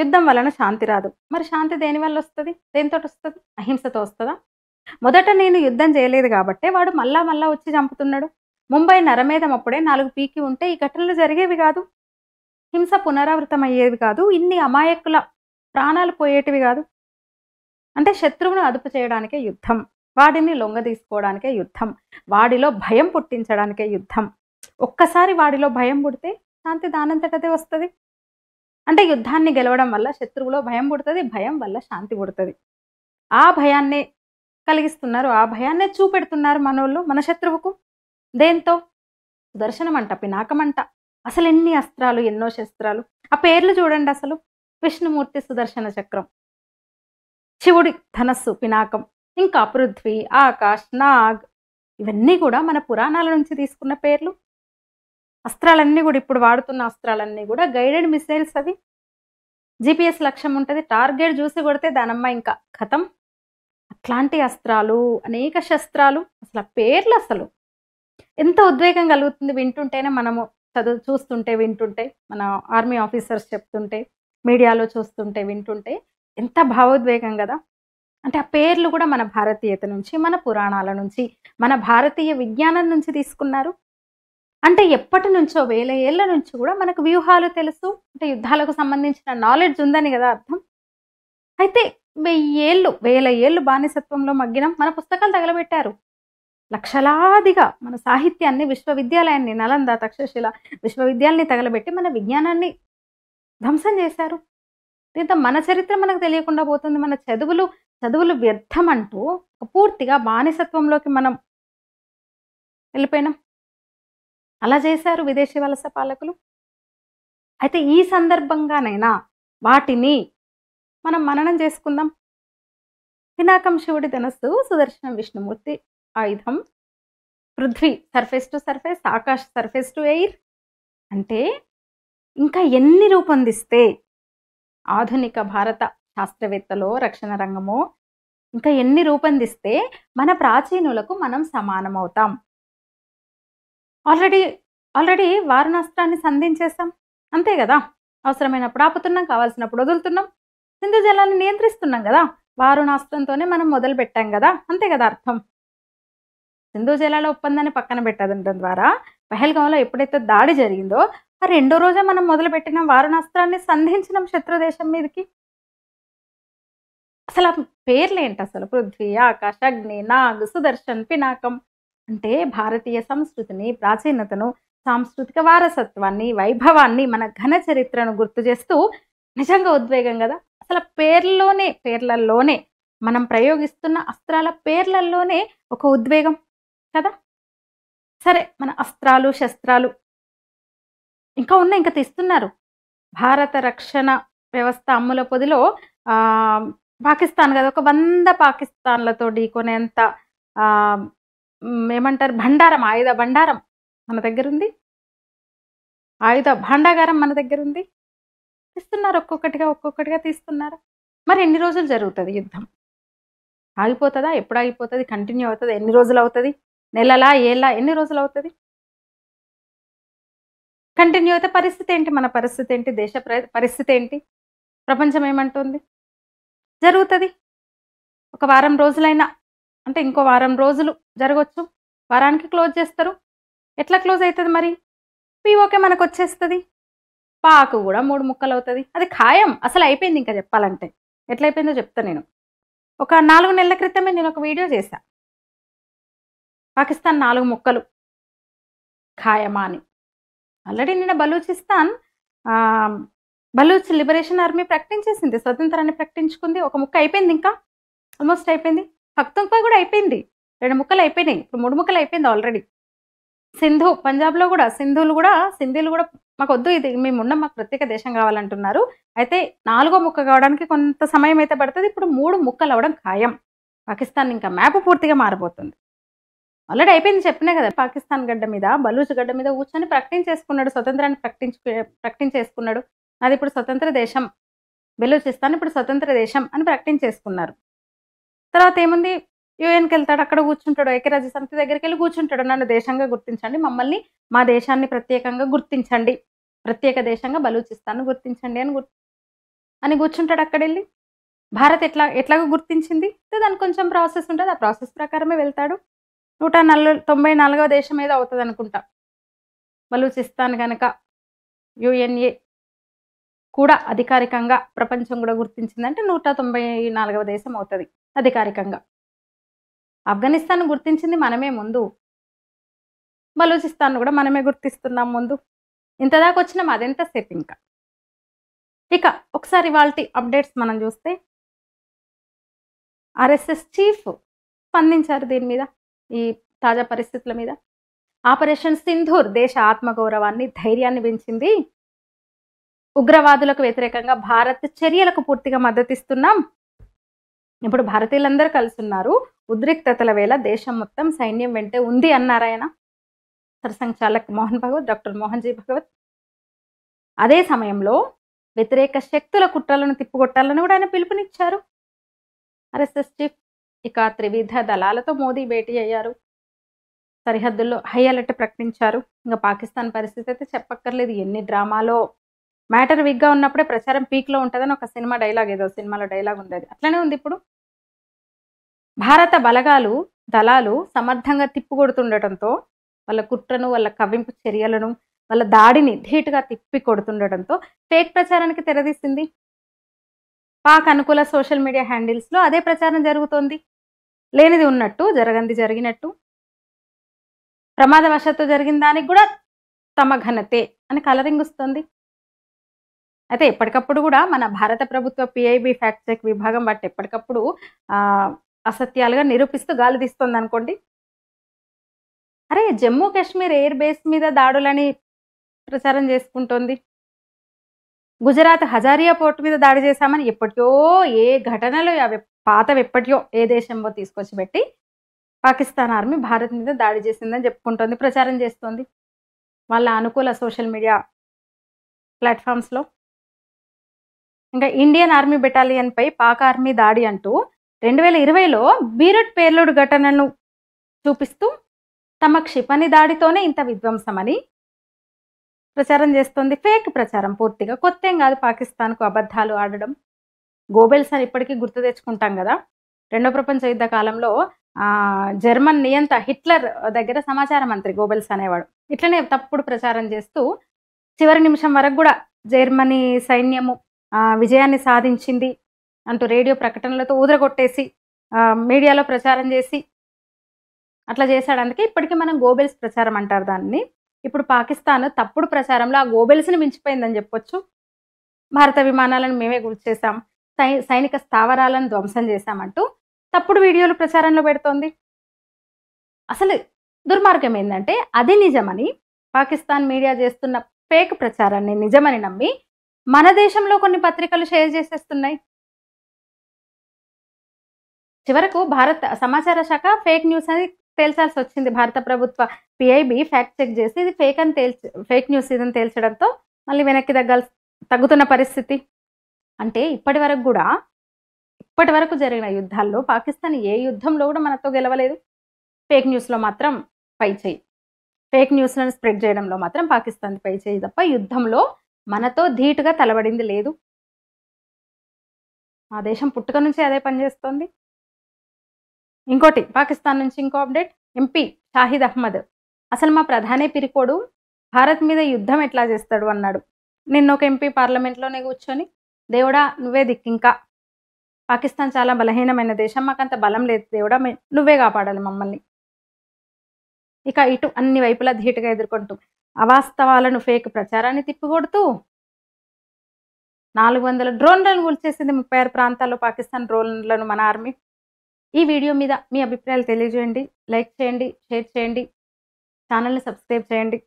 యుద్ధం వలన శాంతి రాదు. మరి శాంతి దేనివల్ల వస్తది? దేనితోటొస్తది? అహింసతో వస్తదా? మొదట నేను యుద్ధం చేయలేదు గాబట్టే వాడు మళ్ళా మళ్ళా వచ్చి చంపుతున్నాడు. ముంబై నరమేధం అప్పుడే 4 పీకి ఉంటే ఈ ఘటనలు జరిగేవి గాదు. హింస పునరావృతమయ్యేది కాదు. ఇన్ని అమాయకుల ప్రాణాలు పోయేటివి గాదు. అంటే శత్రువును అదుపు చేయడానికే యుద్ధం. వాడిని లొంగదీసుకోవడానికే యుద్ధం. వాడిలో భయం పుట్టించడానికే యుద్ధం. ఒక్కసారి వాడిలో భయం పుడితే శాంతి దానంతటదే వస్తది. అంటే యుద్ధాన్ని గెలవడం వల్ల శత్రువులో భయం పుడతది. భయం వల్ల శాంతి పుడతది. ఆ భయాన్నే కలిగిస్తున్నారు. ఆ భయాన్నే చూపెడుతున్నారు మనోళ్ళు మన శత్రువుకు. దేంతో? సుదర్శనమంట, పినాకమంట. అసలెన్ని అస్త్రాలు, ఎన్నో శస్త్రాలు. ఆ పేర్లు చూడండి అసలు. విష్ణుమూర్తి సుదర్శన చక్రం, శివుడి ధనస్సు పినాకం, ఇంకా పృథ్వీ, ఆకాష్, నాగ్, ఇవన్నీ కూడా మన పురాణాల నుంచి తీసుకున్న పేర్లు. అస్త్రాలన్నీ కూడా ఇప్పుడు వాడుతున్న అస్త్రాలన్నీ కూడా గైడెడ్ మిసైల్స్ అవి. జీపీఎస్ లక్ష్యం ఉంటుంది. టార్గెట్ చూసి కొడితే దానమ్మ ఇంకా ఖతం. అట్లాంటి అస్త్రాలు, అనేక శస్త్రాలు. అసలు ఆ పేర్లు అసలు ఎంత ఉద్వేగం కలుగుతుంది వింటుంటేనే. మనము చూస్తుంటే వింటుంటే, మన ఆర్మీ ఆఫీసర్స్ చెప్తుంటే, మీడియాలో చూస్తుంటే వింటుంటే ఎంత భావోద్వేగం కదా. అంటే ఆ పేర్లు కూడా మన భారతీయత నుంచి, మన పురాణాల నుంచి, మన భారతీయ విజ్ఞానం నుంచి తీసుకున్నారు. అంటే ఎప్పటి నుంచో, వేల ఏళ్ల నుంచి కూడా మనకు వ్యూహాలు తెలుసు. అంటే యుద్ధాలకు సంబంధించిన నాలెడ్జ్ ఉందని కదా అర్థం. అయితే 1000 ఏళ్ళు, వేల ఏళ్ళు బానిసత్వంలో మగ్గినం. మన పుస్తకాలు తగలబెట్టారు. లక్షలాదిగా మన సాహిత్యాన్ని, విశ్వవిద్యాలయాన్ని, నలంద, తక్షశిల విశ్వవిద్యాలయాన్ని తగలబెట్టి మన విజ్ఞానాన్ని ధ్వంసం చేశారు. దీంతో మన చరిత్ర మనకు తెలియకుండా పోతుంది. మన చదువులు వ్యర్థం అంటూ పూర్తిగా బానిసత్వంలోకి మనం వెళ్ళిపోయినాం. అలా చేశారు విదేశీ వలస పాలకులు. అయితే ఈ సందర్భంగానైనా వాటిని మనం మననం చేసుకుందాం. పినాకం శివుడి ధనస్సు, సుదర్శనం విష్ణుమూర్తి ఆయుధం, Prithvi surface to surface, Akash surface to air. అంటే ఇంకా ఎన్ని రూపొందిస్తే ఆధునిక భారత శాస్త్రవేత్తలో, రక్షణ రంగమో ఇంకా ఎన్ని రూపొందిస్తే మన ప్రాచీనులకు మనం సమానమవుతాం. ఆల్రెడీ వారణాస్త్రాన్ని సంధించేసాం. అంతే కదా. అవసరమైనప్పుడు ఆపుతున్నాం, కావాల్సినప్పుడు వదులుతున్నాం. సింధు జలాన్ని నియంత్రిస్తున్నాం కదా. వారుణాస్త్రంతోనే మనం మొదలు పెట్టాం కదా. అంతే కదా అర్థం. సింధు జలాల ఒప్పందాన్ని పక్కన పెట్టడం ద్వారా పహల్గాంలో ఎప్పుడైతే దాడి జరిగిందో ఆ రెండో రోజే మనం మొదలుపెట్టిన వారుణాస్త్రాన్ని సంధించినాం శత్రు దేశం మీదకి. అసలు ఆ పేర్లేంటి అసలు? పృథ్వీ, ఆకాశ్, అగ్ని, నాగ్, సుదర్శన్, పినాకం. అంటే భారతీయ సంస్కృతిని, ప్రాచీనతను, సాంస్కృతిక వారసత్వాన్ని, వైభవాన్ని, మన ఘన చరిత్రను గుర్తు చేస్తూ నిజంగా ఉద్వేగం కదా. అసలు పేర్లల్లోనే మనం ప్రయోగిస్తున్న అస్త్రాల పేర్లల్లోనే ఒక ఉద్వేగం కదా. సరే, మన అస్త్రాలు, శస్త్రాలు ఇంకా ఉన్నాయి, ఇంకా తీస్తున్నారు. భారత రక్షణ వ్యవస్థ అమ్ముల పొదిలో పాకిస్తాన్ కదా, ఒక 100 పాకిస్తాన్లతో ఢీకొనేంత ఏమంటారు భండారం, ఆయుధ భండారం మన దగ్గర ఉంది. ఆయుధ భాండాగారం మన దగ్గర ఉంది. తీస్తున్నారు, ఒక్కొక్కటిగా తీస్తున్నారు. మరి ఎన్ని రోజులు జరుగుతుంది యుద్ధం? ఆగిపోతుందా? ఎప్పుడు ఆగిపోతుంది? కంటిన్యూ అవుతుంది? ఎన్ని రోజులు అవుతుంది? నెలలా, ఏళ్ళ, ఎన్ని రోజులు అవుతుంది? కంటిన్యూ అయితే పరిస్థితి ఏంటి? మన పరిస్థితి ఏంటి? దేశ పరిస్థితి ఏంటి? ప్రపంచం ఏమంటుంది? జరుగుతుంది. ఒక వారం రోజులైనా, అంటే ఇంకో వారం రోజులు జరగవచ్చు. వారానికి క్లోజ్ చేస్తారు. ఎట్లా క్లోజ్ అవుతుంది మరి? పీఓకే మనకు వచ్చేస్తుంది. పాకు కూడా 3 ముక్కలు అవుతుంది. అది ఖాయం. అసలు అయిపోయింది. ఇంకా చెప్పాలంటే ఎట్లా అయిపోయిందో చెప్తా నేను. ఒక 4 నెలల క్రితమే నేను ఒక వీడియో చేశా. పాకిస్తాన్ 4 ముక్కలు ఖాయమా అని. ఆల్రెడీ నిన్న బలూచ్ లిబరేషన్ ఆర్మీ ప్రకటించేసింది, స్వతంత్రాన్ని ప్రకటించుకుంది. ఒక ముక్క అయిపోయింది, ఇంకా ఆల్మోస్ట్ అయిపోయింది. పఖ్తుంఖ్వా కూడా అయిపోయింది. 2 ముక్కలు అయిపోయినాయి. ఇప్పుడు 3 ముక్కలు అయిపోయింది ఆల్రెడీ. సింధు, పంజాబ్లో కూడా సింధీలు కూడా మాకు వద్దు, ఇది మేమున్న మాకు ప్రత్యేక దేశం కావాలంటున్నారు. అయితే 4వ ముక్క కావడానికి కొంత సమయం అయితే పడుతుంది. ఇప్పుడు 3 ముక్కలు అవడం ఖాయం. పాకిస్తాన్ ఇంకా మ్యాప్ పూర్తిగా మారిపోతుంది. ఆల్రెడీ అయిపోయింది, చెప్పినా కదా. పాకిస్తాన్ గడ్డ మీద, బలూచ్ గడ్డ మీద కూర్చొని ప్రకటించేసుకున్నాడు, స్వతంత్రాన్ని ప్రకటించేసుకున్నాడు. అది ఇప్పుడు స్వతంత్ర దేశం. బెలూచిస్తాన్ ఇప్పుడు స్వతంత్ర దేశం అని ప్రకటించేసుకున్నారు. తర్వాత ఏముంది? యూఎన్కి వెళ్తాడు, అక్కడ కూర్చుంటాడు, ఐక్యరాజ్య సమితి దగ్గరికి వెళ్ళి కూర్చుంటాడు. నన్ను దేశంగా గుర్తించండి, మమ్మల్ని, మా దేశాన్ని ప్రత్యేకంగా గుర్తించండి, ప్రత్యేక దేశంగా బలూచిస్తాన్ని గుర్తించండి అని అని కూర్చుంటాడు అక్కడెళ్ళి. భారత్ ఎట్లాగో గుర్తించింది. దానికి కొంచెం ప్రాసెస్ ఉంటుంది. ఆ ప్రాసెస్ ప్రకారమే వెళ్తాడు. 194వ దేశం ఏదో అవుతుంది అనుకుంటా. బలూచిస్తాన్ కనుక యుఎన్ఏ కూడా అధికారికంగా ప్రపంచం కూడా గుర్తించిందంటే 194వ దేశం అవుతుంది అధికారికంగా. ఆఫ్ఘనిస్తాన్ గుర్తించింది మనమే ముందు, బలూచిస్తాన్ కూడా మనమే గుర్తిస్తున్నాం ముందు. ఇంతదాకా వచ్చినాం, అదెంతసేపు ఇంకా. ఇక ఒకసారి వాళ్ళ అప్డేట్స్ మనం చూస్తే, ఆర్ఎస్ఎస్ చీఫ్ స్పందించారు దీని మీద, ఈ తాజా పరిస్థితుల మీద. ఆపరేషన్ సింధూర్ దేశ ఆత్మగౌరవాన్ని, ధైర్యాన్ని పెంచింది. ఉగ్రవాదులకు వ్యతిరేకంగా భారత్ చర్యలకు పూర్తిగా మద్దతిస్తున్నాం. ఇప్పుడు భారతీయులందరూ కలిసి ఉన్నారు. ఉద్రిక్తతల వేళ దేశం మొత్తం సైన్యం వెంటే ఉంది అన్నారాయన సర్సంఘచాలక్ మోహన్ భగవత్, డాక్టర్ మోహన్జీ భగవత్. అదే సమయంలో వ్యతిరేక శక్తుల కుట్రలను తిప్పుకొట్టాలని కూడా ఆయన పిలుపునిచ్చారు ఆర్ఎస్ఎస్ చీఫ్. ఇక త్రివిధ దళాలతో మోదీ భేటీ అయ్యారు. సరిహద్దుల్లో హై అలర్ట్ ప్రకటించారు. ఇంకా పాకిస్తాన్ పరిస్థితి అయితే చెప్పక్కర్లేదు. ఎన్ని డ్రామాలో. మ్యాటర్ వీక్గా ఉన్నప్పుడే ప్రచారం పీక్లో ఉంటుందని ఒక సినిమా డైలాగ్, ఏదో సినిమాలో డైలాగ్ ఉంది, అది అట్లనే ఉంది ఇప్పుడు. భారత దళాలు సమర్థంగా తిప్పికొడుతుండటంతో, వాళ్ళ కుట్రను, వాళ్ళ కవ్వింపు చర్యలను, వాళ్ళ దాడిని ధీటుగా తిప్పి కొడుతుండటంతో ఫేక్ ప్రచారానికి తెరదీసింది. పాక్ అనుకూల సోషల్ మీడియా హ్యాండిల్స్లో అదే ప్రచారం జరుగుతోంది. లేనిది ఉన్నట్టు, జరగంది జరిగినట్టు, ప్రమాదవశాత్తు జరిగిన దానికి కూడా తమ ఘనతే అని కలరింగ్ వస్తుంది. అయితే ఎప్పటికప్పుడు కూడా మన భారత ప్రభుత్వ పిఐబి ఫ్యాక్ట్ చెక్ విభాగం వాటి ఎప్పటికప్పుడు అసత్యాలుగా నిరూపిస్తూ గాలి తీస్తుంది అనుకోండి. అరే, జమ్మూ కాశ్మీర్ ఎయిర్ బేస్ మీద దాడులని ప్రచారం చేసుకుంటోంది. గుజరాత్ హజారియా పోర్టు మీద దాడి చేశామని ఎప్పటికో, ఏ ఘటనలో అవి పాతవి ఎప్పటికో ఏ దేశంలో తీసుకొచ్చి పెట్టి పాకిస్తాన్ ఆర్మీ భారత్ మీద దాడి చేసిందని చెప్పుకుంటోంది, ప్రచారం చేస్తోంది వాళ్ళ అనుకూల సోషల్ మీడియా ప్లాట్ఫామ్స్లో. ఇంకా ఇండియన్ ఆర్మీ బెటాలియన్ పై పాక్ ఆర్మీ దాడి అంటూ 2020లో బీరట్ పేలుడు ఘటనను చూపిస్తూ తమ క్షిపణి దాడితోనే ఇంత విధ్వంసమని ప్రచారం చేస్తోంది. ఫేక్ ప్రచారం పూర్తిగా. కొత్త ఏం కాదు పాకిస్తాన్కు అబద్ధాలు ఆడడం. గోబెల్స్ అని ఇప్పటికీ గుర్తు తెచ్చుకుంటాం కదా. రెండో ప్రపంచ యుద్ధ కాలంలో జర్మన్ నియంత హిట్లర్ దగ్గర సమాచార మంత్రి గోబెల్స్ అనేవాడు. ఇట్లనే తప్పుడు ప్రచారం చేస్తూ చివరి నిమిషం వరకు కూడా జర్మనీ సైన్యము విజయాన్ని సాధించింది అంటూ రేడియో ప్రకటనలతో ఊదరగొట్టేసి మీడియాలో ప్రచారం చేసి అట్లా చేశాడు. అందుకే ఇప్పటికీ మనం గోబెల్స్ ప్రచారం అంటారు దాన్ని. ఇప్పుడు పాకిస్తాన్ తప్పుడు ప్రచారంలో ఆ గోబెల్స్ని మించిపోయిందని చెప్పొచ్చు. భారత విమానాలను మేమే గుర్చేసాం, సైనిక స్థావరాలను ధ్వంసం చేశామంటూ తప్పుడు వీడియోలు ప్రచారంలో పెడుతోంది. అసలు దుర్మార్గం ఏంటంటే, అది నిజమని పాకిస్తాన్ మీడియా చేస్తున్న ఫేక్ ప్రచారాన్ని నిజమని నమ్మి మన దేశంలో కొన్ని పత్రికలు షేర్ చేసేస్తున్నాయి. చివరకు భారత సమాచార శాఖ ఫేక్ న్యూస్ అని తేల్చాల్సి వచ్చింది. భారత ప్రభుత్వ పిఐబి ఫ్యాక్ట్ చెక్ చేసి ఇది ఫేక్ న్యూస్ ఇదని తేల్చడంతో మళ్ళీ వెనక్కి తగ్గుతున్న పరిస్థితి. అంటే ఇప్పటి వరకు జరిగిన యుద్ధాల్లో పాకిస్తాన్ ఏ యుద్ధంలో కూడా మనతో గెలవలేదు. ఫేక్ న్యూస్లో మాత్రం పై చేయి. ఫేక్ న్యూస్లను స్ప్రెడ్ చేయడంలో మాత్రం పాకిస్తాన్ పై చేయి తప్ప యుద్ధంలో మనతో ధీటుగా తలబడింది లేదు. ఆ దేశం పుట్టుక నుంచి అదే పనిచేస్తోంది. ఇంకోటి, పాకిస్తాన్ నుంచి ఇంకో అప్డేట్. ఎంపీ షాహిద్ అహ్మద్, అసలు మా ప్రధానే పిరికోడు, భారత్ మీద యుద్ధం ఎట్లా చేస్తాడు అన్నాడు. నిన్న ఒక ఎంపీ పార్లమెంట్లోనే కూర్చొని, దేవుడా నువ్వే దిక్కింకా, పాకిస్తాన్ చాలా బలహీనమైన దేశం, మాకంత బలం లేదు దేవుడా, నువ్వే కాపాడాలి మమ్మల్ని. ఇక ఇటు అన్ని వైపులా ధీటుగా ఎదుర్కొంటూ అవాస్తవాలను, ఫేక్ ప్రచారాన్ని తిప్పికొడుతూ 400 డ్రోన్లను కూల్చేసింది 36 ప్రాంతాల్లో పాకిస్తాన్ డ్రోన్లను మన ఆర్మీ. ఈ వీడియో మీద మీ అభిప్రాయాలు తెలియజేయండి. లైక్ చేయండి, షేర్ చేయండి, ఛానల్ని సబ్స్క్రైబ్ చేయండి.